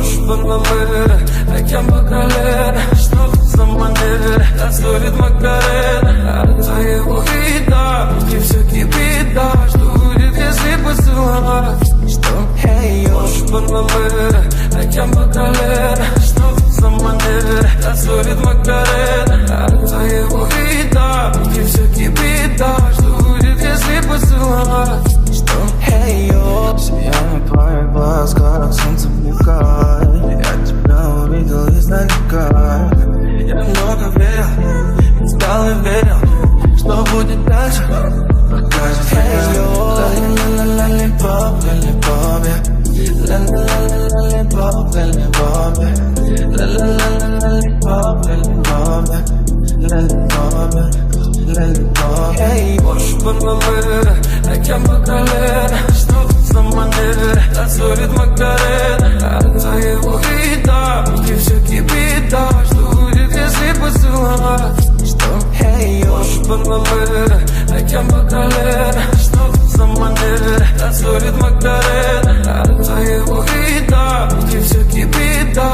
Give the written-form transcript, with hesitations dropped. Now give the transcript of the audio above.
Можешь под номер, океан по колено. Что за манера, танцует Макарена. От твоего вида внутри все кипит, да. Что будет, если поцеловать? Что? Можешь под номер, океан по колено. Что за манера, танцует Макарена. От твоего вида внутри все кипит, да. Что будет, если поцеловать? Что? Сияние твоих глаз, как солнце мелькает. Я тебя увидел издалека. Я много верил, стал и верил, что будет дальше, покажет время. Лалипоп, лалипоп, лалипоп, лалипоп, лалипоп, лалипоп, лалипоп. Можешь под номер, океан по колено. Что за манера, танцует Макарена. От твоего вида внутри все кипит, да. Что будет, если поцеловать? Что? Можешь под номер, океан по колено. Что за манера, танцует Макарена. От твоего вида внутри все кипит, да.